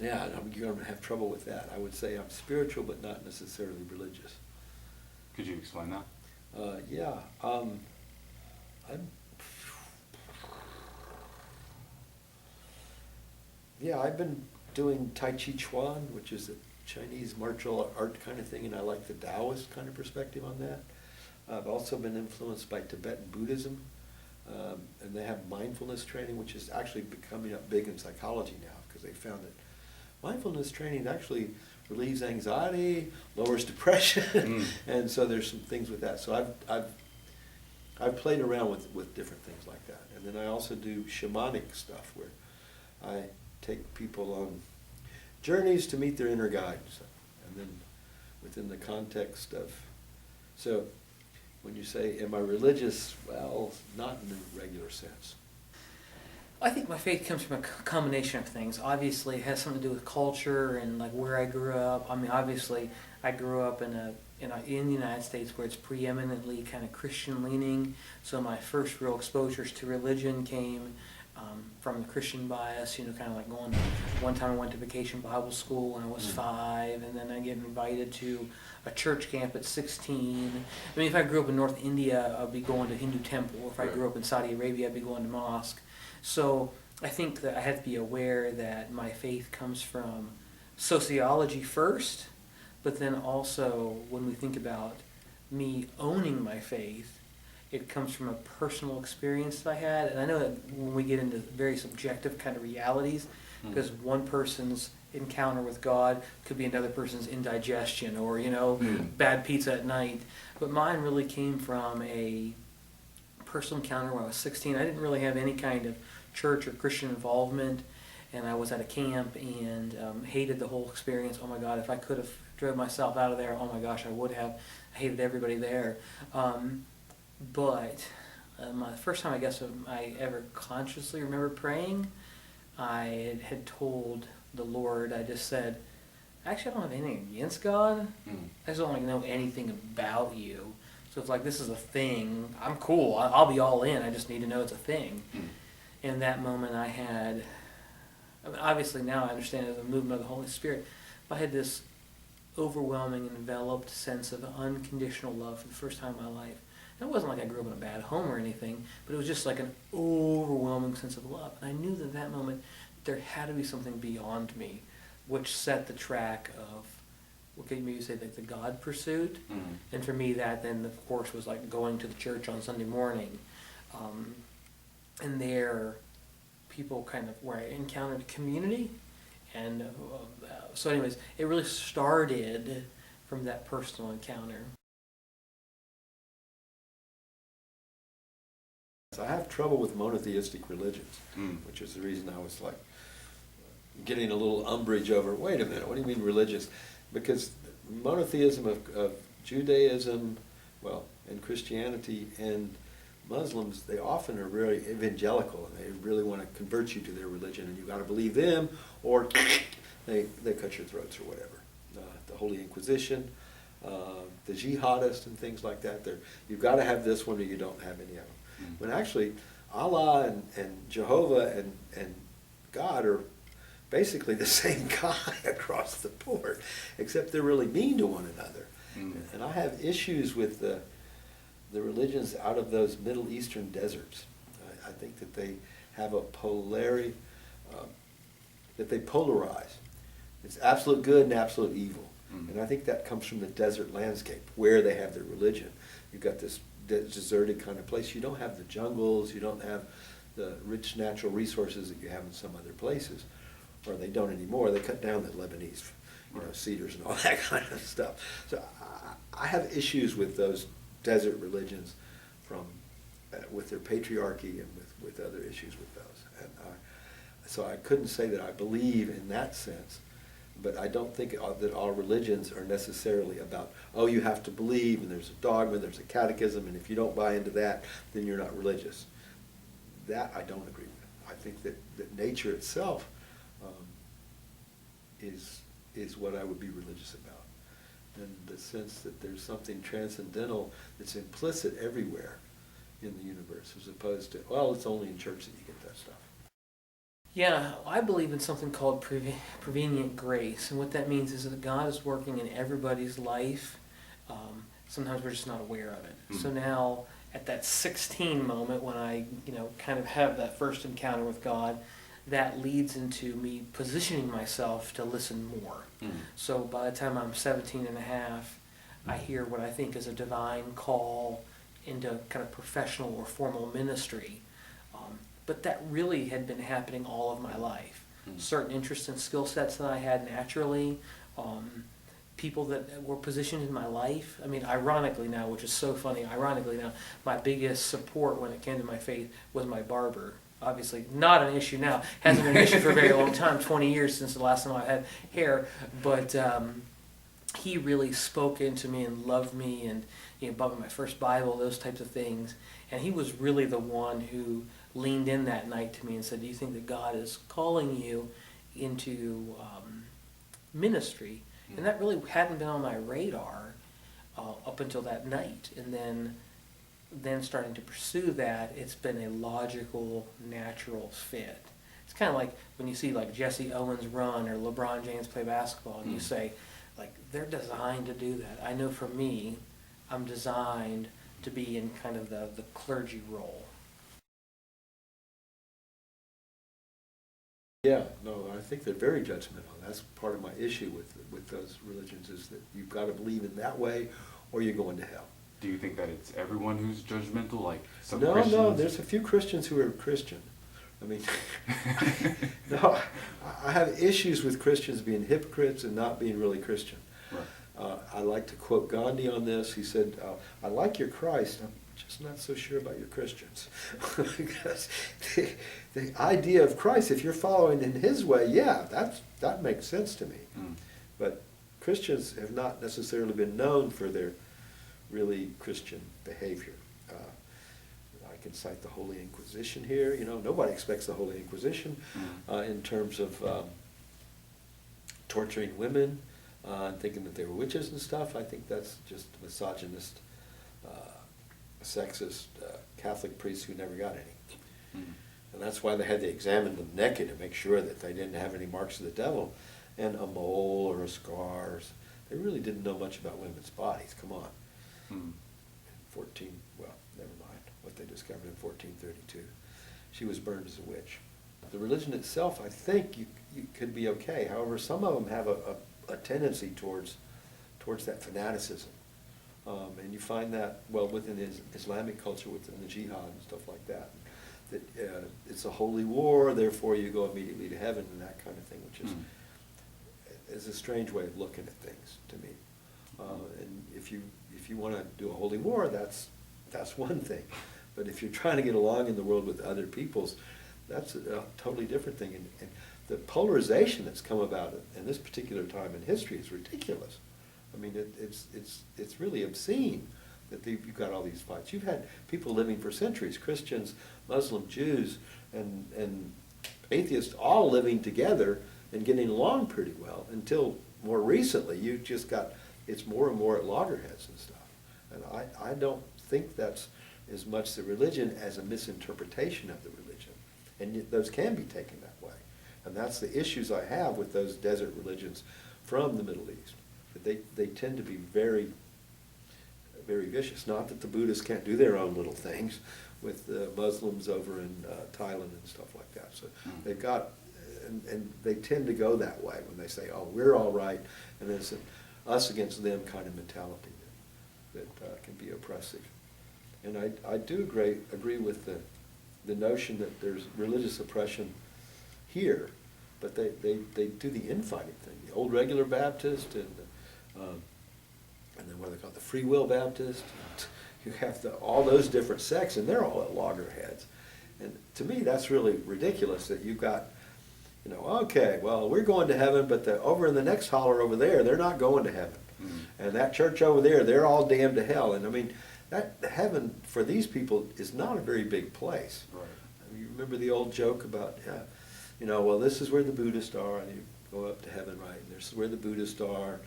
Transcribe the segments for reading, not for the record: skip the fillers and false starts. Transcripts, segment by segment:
Yeah, you're going to have trouble with that. I would say I'm spiritual, but not necessarily religious. Could you explain that? Yeah, I'm, yeah, I've been doing Tai Chi Chuan, which is a Chinese martial art kind of thing, and I like the Taoist kind of perspective on that. I've also been influenced by Tibetan Buddhism, and they have mindfulness training, which is actually becoming up big in psychology now, because they found that mindfulness training actually relieves anxiety, lowers depression, and so there's some things with that. So I've played around with different things like that, and then I also do shamanic stuff where I take people on journeys to meet their inner guide, and then within the context of, so when you say, am I religious? Well, not in the regular sense. I think my faith comes from a combination of things. Obviously, it has something to do with culture and like where I grew up. I mean, obviously, I grew up in the United States where it's preeminently kind of Christian leaning. So my first real exposures to religion came from the Christian bias. You know, kind of like going. One time I went to Vacation Bible School when I was 5, and then I get invited to a church camp at 16. I mean, if I grew up in North India, I'd be going to Hindu temple. If I grew up in Saudi Arabia, I'd be going to mosque. So I think that I have to be aware that my faith comes from sociology first, but then also when we think about me owning my faith, it comes from a personal experience that I had. And I know that when we get into very subjective kind of realities, because one person's encounter with God could be another person's indigestion or, bad pizza at night. But mine really came from a personal encounter when I was 16. I didn't really have any kind of church or Christian involvement, and I was at a camp and hated the whole experience. Oh my God, if I could have drove myself out of there, oh my gosh, I would have. I hated everybody there. But my first time I guess I ever consciously remember praying, I had told the Lord, I just said, actually I don't have anything against God. I just don't know anything about you. So it's like, this is a thing. I'm cool. I'll be all in. I just need to know it's a thing. In that moment I had, obviously now I understand it as a movement of the Holy Spirit, but I had this overwhelming and enveloped sense of unconditional love for the first time in my life. And it wasn't like I grew up in a bad home or anything, but it was just like an overwhelming sense of love. And I knew that at that moment there had to be something beyond me, which set the track of, what can you say, like the God pursuit? And for me that then of course was like going to the church on Sunday morning. And there, people kind of, where I encountered community. And so anyways, it really started from that personal encounter. I have trouble with monotheistic religions, which is the reason I was like getting a little umbrage over, wait a minute, what do you mean religious? Because monotheism of Judaism, and Christianity and Muslims, they often are very evangelical, and they really want to convert you to their religion, and you've got to believe them, or they cut your throats or whatever. The Holy Inquisition, the jihadists and things like that, you've got to have this one or you don't have any of them. When actually Allah and Jehovah and God are basically the same guy across the board, except they're really mean to one another. And I have issues with the religions out of those Middle Eastern deserts. I think that they have a polarity, that they polarize. It's absolute good and absolute evil. And I think that comes from the desert landscape where they have their religion. You've got this deserted kind of place. You don't have the jungles, you don't have the rich natural resources that you have in some other places, or they don't anymore. They cut down the Lebanese, cedars and all that kind of stuff. So I have issues with those desert religions with their patriarchy and with other issues with those. And so I couldn't say that I believe in that sense. But I don't think that all religions are necessarily about, you have to believe, and there's a dogma, there's a catechism, and if you don't buy into that, then you're not religious. That I don't agree with. I think that nature itself is what I would be religious about. And the sense that there's something transcendental that's implicit everywhere in the universe, as opposed to, it's only in church that you get that stuff. Yeah, I believe in something called prevenient grace, and what that means is that God is working in everybody's life. Sometimes we're just not aware of it. Mhm. So now, at that 16 moment, when I, kind of have that first encounter with God, that leads into me positioning myself to listen more. Mhm. So by the time I'm 17 and a half, I hear what I think is a divine call into kind of professional or formal ministry. But that really had been happening all of my life. Mhm. Certain interests and skill sets that I had naturally, people that were positioned in my life. I mean, ironically now, which is so funny, ironically now, my biggest support when it came to my faith was my barber. Obviously, not an issue now. Hasn't been an issue for a very long time, 20 years since the last time I had hair. But he really spoke into me and loved me and bought me my first Bible, those types of things. And he was really the one who leaned in that night to me and said, do you think that God is calling you into ministry? And that really hadn't been on my radar up until that night. And then starting to pursue that, it's been a logical, natural fit. It's kind of like when you see like Jesse Owens run or LeBron James play basketball, and you say, like, they're designed to do that. I know for me, I'm designed to be in kind of the clergy role. Yeah, no, I think they're very judgmental. That's part of my issue with those religions, is that you've got to believe in that way or you're going to hell. Do you think that it's everyone who's judgmental, like some No, Christians? no, there's a few Christians who are Christian. I mean, no, I have issues with Christians being hypocrites and not being really Christian. Right. I like to quote Gandhi on this. He said, I like your Christ, I'm just not so sure about your Christians. Because the idea of Christ, if you're following in his way, yeah, that makes sense to me. Mm. But Christians have not necessarily been known for their really Christian behavior. I can cite the Holy Inquisition here. Nobody expects the Holy Inquisition in terms of torturing women and thinking that they were witches and stuff. I think that's just misogynist, sexist Catholic priests who never got any. Mm. And that's why they had to examine them naked to make sure that they didn't have any marks of the devil and a mole or a scar. They really didn't know much about women's bodies. Come on. Mm. 14, well, never mind what they discovered in 1432. She was burned as a witch. The religion itself, I think you could be okay. However, some of them have a tendency towards that fanaticism. And you find that, well, within Islamic culture, within the jihad and stuff like that. That it's a holy war, therefore you go immediately to heaven and that kind of thing, which is a strange way of looking at things to me. And if you want to do a holy war, that's one thing. But if you're trying to get along in the world with other peoples, that's a totally different thing. And the polarization that's come about in this particular time in history is ridiculous. I mean, it's really obscene that you've got all these fights. You've had people living for centuries, Christians, Muslim, Jews, and atheists all living together and getting along pretty well until more recently. You just got, it's more and more at loggerheads and stuff. And I don't think that's as much the religion as a misinterpretation of the religion. And those can be taken that way. And that's the issues I have with those desert religions from the Middle East. That they tend to be very, very vicious. Not that the Buddhists can't do their own little things with the Muslims over in Thailand and stuff like that. So they've got, and they tend to go that way when they say, oh, we're all right, and it's an us against them kind of mentality that can be oppressive. And I do agree with the notion that there's religious oppression here, but they do the infighting thing. The old regular Baptist and then what they call the free will Baptist. You have all those different sects, and they're all at loggerheads. And to me, that's really ridiculous that you've got, okay, well, we're going to heaven, but over in the next holler over there, they're not going to heaven. And that church over there, they're all damned to hell. And I mean, that heaven for these people is not a very big place. Right. I mean, you remember the old joke about, well, this is where the Buddhists are, and you go up to heaven, right? And this is where the Buddhists are,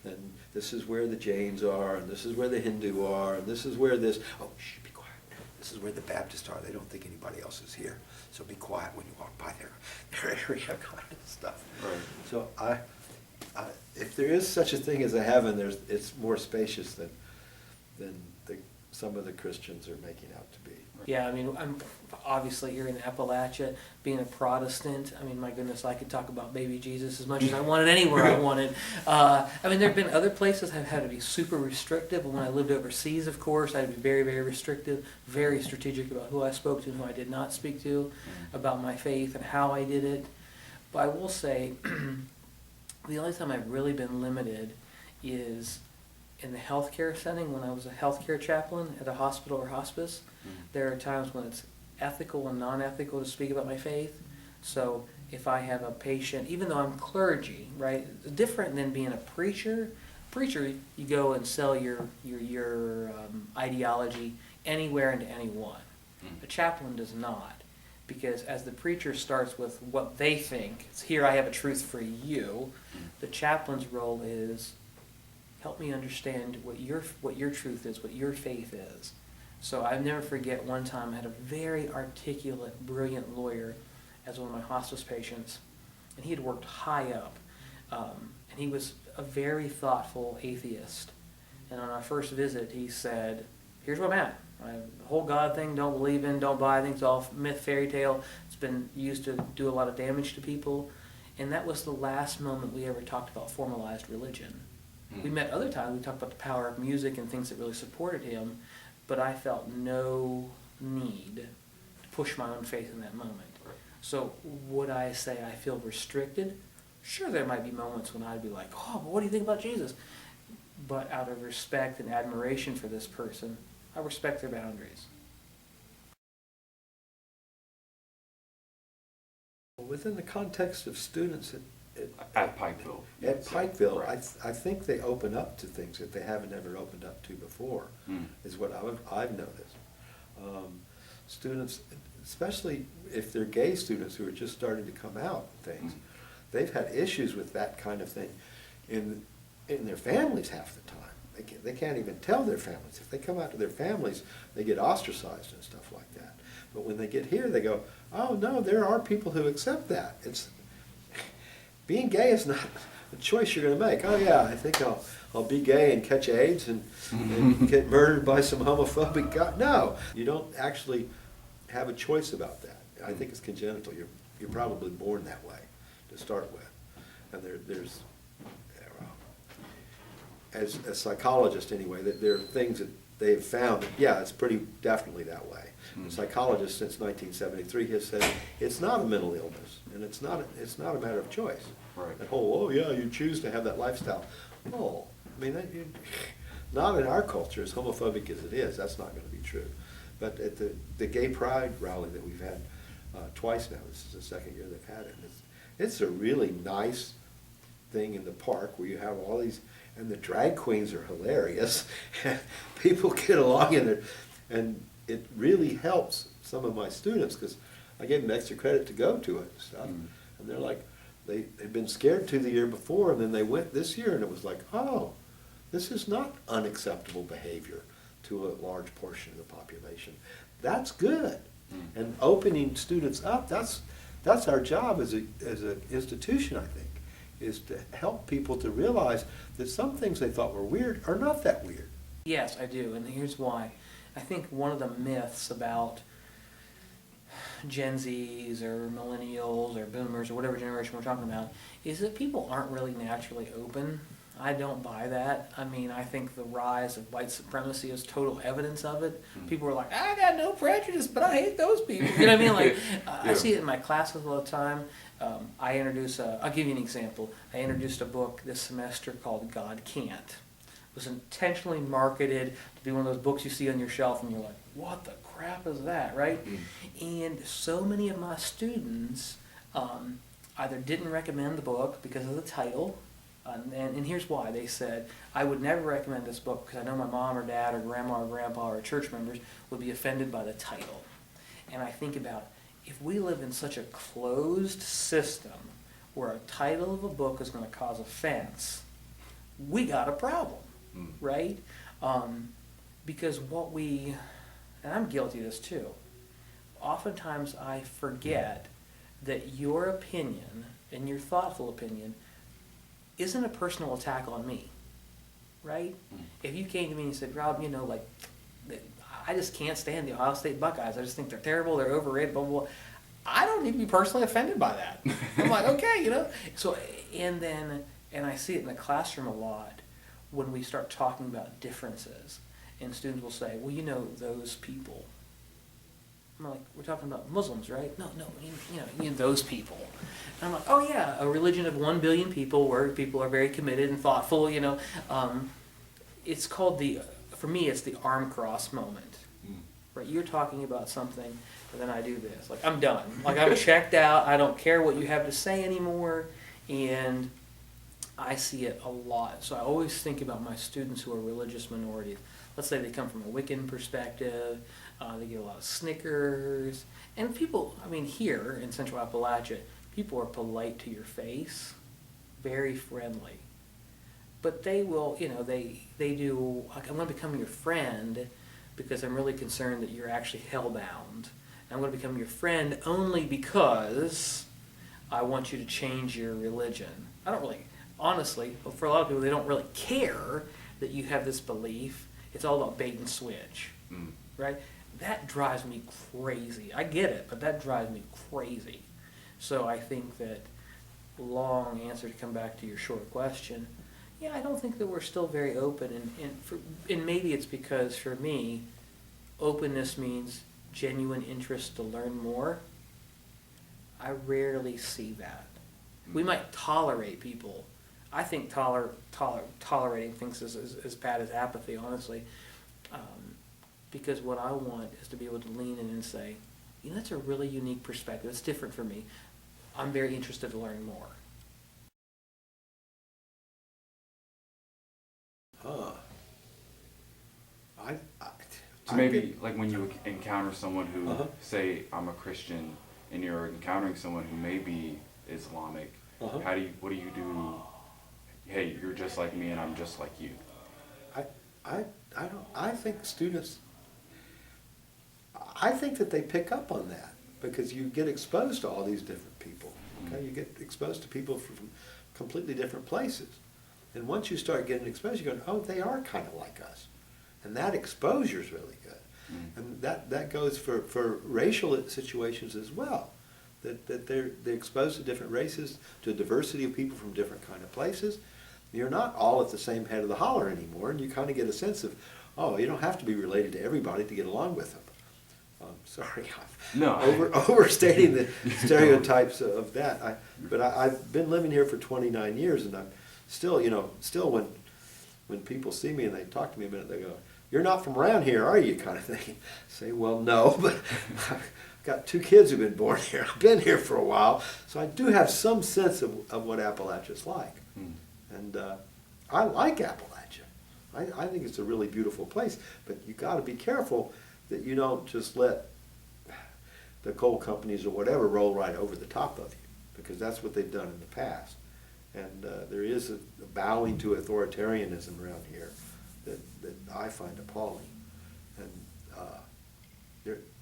and this is where the Jains are, and this is where the Hindu are, and this is where this, oh, shh, be quiet. This is where the Baptists are. They don't think anybody else is here. So be quiet when you walk by there. area kind of stuff. Right. So if there is such a thing as a heaven, it's more spacious than some of the Christians are making out to be. Yeah, I mean, I'm obviously here in Appalachia, being a Protestant. I mean, my goodness, I could talk about baby Jesus as much as I wanted anywhere I wanted. I mean, there have been other places I've had to be super restrictive. When I lived overseas, of course, I had to be very, very restrictive, very strategic about who I spoke to and who I did not speak to, about my faith and how I did it. But I will say, the only time I've really been limited is in the healthcare setting. When I was a healthcare chaplain at a hospital or hospice, there are times when it's ethical and non-ethical to speak about my faith. So if I have a patient, even though I'm clergy, right, different than being a preacher. Preacher, you go and sell your ideology anywhere and to anyone. A chaplain does not, because as the preacher starts with what they think, it's here I have a truth for you. The chaplain's role is help me understand what your truth is, what your faith is. So I'll never forget one time I had a very articulate, brilliant lawyer as one of my hospice patients, and he had worked high up, and he was a very thoughtful atheist. And on our first visit, he said, here's where I'm at. The whole God thing, don't believe in, don't buy, I think it's all myth, fairy tale. It's been used to do a lot of damage to people. And that was the last moment we ever talked about formalized religion. We met other times, we talked about the power of music and things that really supported him, but I felt no need to push my own faith in that moment. So would I say I feel restricted? Sure, there might be moments when I'd be like, oh, but what do you think about Jesus? But out of respect and admiration for this person, I respect their boundaries. Within the context of students At Pikeville. at Pikeville, Right. I think they open up to things that they haven't ever opened up to before, is what I've noticed. Students, especially if they're gay students who are just starting to come out and things, they've had issues with that kind of thing in their families half the time. They can't even tell their families. If they come out to their families, they get ostracized and stuff like that. But when they get here, they go, oh no, there are people who accept that. Being gay is not a choice you're going to make. Oh yeah, I think I'll be gay and catch AIDS and get murdered by some homophobic guy. No, you don't actually have a choice about that. I think it's congenital. You're probably born that way to start with. And there's as a psychologist anyway, that there are things that they have found that, yeah, it's pretty definitely that way. The psychologist since 1973 has said it's not a mental illness, and it's not a matter of choice. Right. That whole, oh yeah, you choose to have that lifestyle. Oh, I mean, not in our culture, as homophobic as it is, that's not going to be true. But at the Gay Pride rally that we've had twice now, this is the second year they've had it, and it's a really nice thing in the park where you have all these, and the drag queens are hilarious, and people get along in it, and it really helps some of my students because I gave them extra credit to go to it and stuff, and they're like, they've been scared to the year before, and then they went this year, and it was like, oh, this is not unacceptable behavior to a large portion of the population. That's good, and opening students up, that's our job as an institution, I think, is to help people to realize that some things they thought were weird are not that weird. Yes, I do, and here's why. I think one of the myths about Gen Zs or millennials or boomers or whatever generation we're talking about is that people aren't really naturally open. I don't buy that. I mean, I think the rise of white supremacy is total evidence of it. People are like, I got no prejudice, but I hate those people. You know what I mean? Like, I see it in my classes all the time. I'll give you an example. I introduced a book this semester called God Can't. It was intentionally marketed to be one of those books you see on your shelf and you're like, what the crap is that, right? And so many of my students either didn't recommend the book because of the title, and here's why. They said, I would never recommend this book because I know my mom or dad or grandma or grandpa or church members would be offended by the title. And I think about, if we live in such a closed system where a title of a book is going to cause offense, we got a problem, right? Because and I'm guilty of this too, oftentimes I forget that your opinion and your thoughtful opinion isn't a personal attack on me, right? If you came to me and said, Rob, you know, like, I just can't stand the Ohio State Buckeyes. I just think they're terrible, they're overrated, blah, blah, blah. I don't need to be personally offended by that. I'm like, okay, you know. So, and I see it in the classroom a lot when we start talking about differences. And students will say, well, you know, those people. I'm like, we're talking about Muslims, right? No, you know, those people. And I'm like, oh yeah, a religion of 1 billion people where people are very committed and thoughtful, you know. It's called for me, it's the arm cross moment. Right? You're talking about something, and then I do this. Like, I'm done. Like, I'm checked out. I don't care what you have to say anymore. And I see it a lot. So I always think about my students who are religious minorities. Let's say they come from a Wiccan perspective. They get a lot of snickers. And people, I mean, here in Central Appalachia, people are polite to your face, very friendly. But they will, you know, they do, like, I'm going to become your friend because I'm really concerned that you're actually hellbound. I'm going to become your friend only because I want you to change your religion. I don't really, honestly, for a lot of people, they don't really care that you have this belief. It's all about bait and switch, right? That drives me crazy. I get it, but that drives me crazy. So I think that, long answer to come back to your short question, yeah, I don't think that we're still very open, and maybe it's because, for me, openness means genuine interest to learn more. I rarely see that. We might tolerate people. I think tolerating things is as bad as apathy, honestly, because what I want is to be able to lean in and say, you know, that's a really unique perspective. It's different for me. I'm very interested to learn more. So maybe, like, when you encounter someone who, say, I'm a Christian, and you're encountering someone who may be Islamic, what do you do? Hey, you're just like me, and I'm just like you. I think students, I think that they pick up on that because you get exposed to all these different people. Okay, you get exposed to people from completely different places, and once you start getting exposed, you're going, oh, they are kind of like us, and that exposure is really good, and that goes for racial situations as well. That they're exposed to different races, to a diversity of people from different kind of places. You're not all at the same head of the holler anymore, and you kind of get a sense of, oh, you don't have to be related to everybody to get along with them. Sorry, I'm overstating the stereotypes of that. But I've been living here for 29 years, and I'm still, you know, when people see me and they talk to me a minute, they go, "You're not from around here, are you?" kind of thing. I say, well, no, but I've got 2 kids who've been born here. I've been here for a while, so I do have some sense of what Appalachia's like. And I like Appalachia. I think it's a really beautiful place, but you got to be careful that you don't just let the coal companies or whatever roll right over the top of you, because that's what they've done in the past. And there is a bowing to authoritarianism around here that I find appalling. And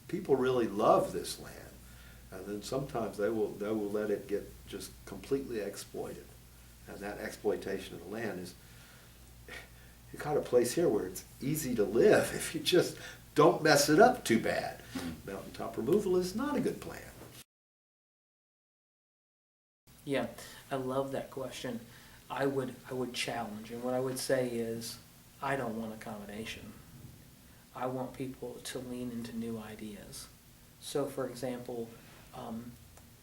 people really love this land, and then sometimes they will let it get just completely exploited. And that exploitation of the land is, you got a place here where it's easy to live if you just don't mess it up too bad. Mountaintop removal is not a good plan. Yeah, I love that question. I would challenge, and what I would say is, I don't want accommodation. I want people to lean into new ideas. So, for example,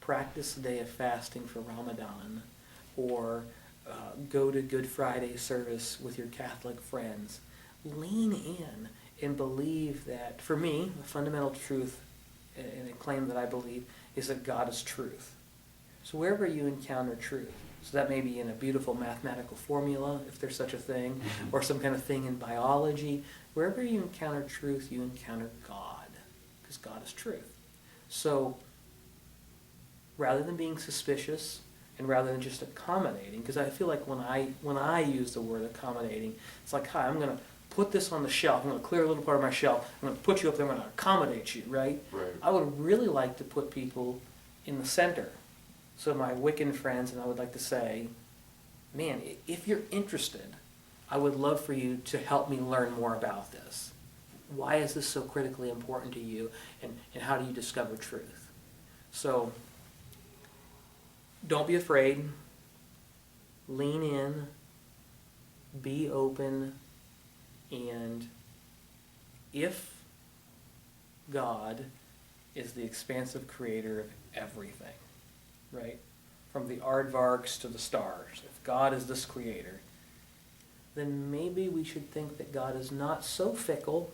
practice a day of fasting for Ramadan, or go to Good Friday service with your Catholic friends. Lean in and believe that, for me, the fundamental truth and a claim that I believe is that God is truth. So wherever you encounter truth, so that may be in a beautiful mathematical formula, if there's such a thing, or some kind of thing in biology, wherever you encounter truth, you encounter God, because God is truth. So rather than being suspicious, and rather than just accommodating, because I feel like when I use the word accommodating, it's like, hi, I'm going to put this on the shelf. I'm going to clear a little part of my shelf. I'm going to put you up there. I'm going to accommodate you, right? Right. I would really like to put people in the center. So my Wiccan friends, and I would like to say, man, if you're interested, I would love for you to help me learn more about this. Why is this so critically important to you, and how do you discover truth? So don't be afraid. Lean in. Be open. And if God is the expansive creator of everything, right? From the aardvarks to the stars. If God is this creator, then maybe we should think that God is not so fickle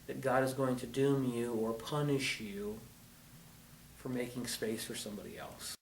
that God is going to doom you or punish you for making space for somebody else.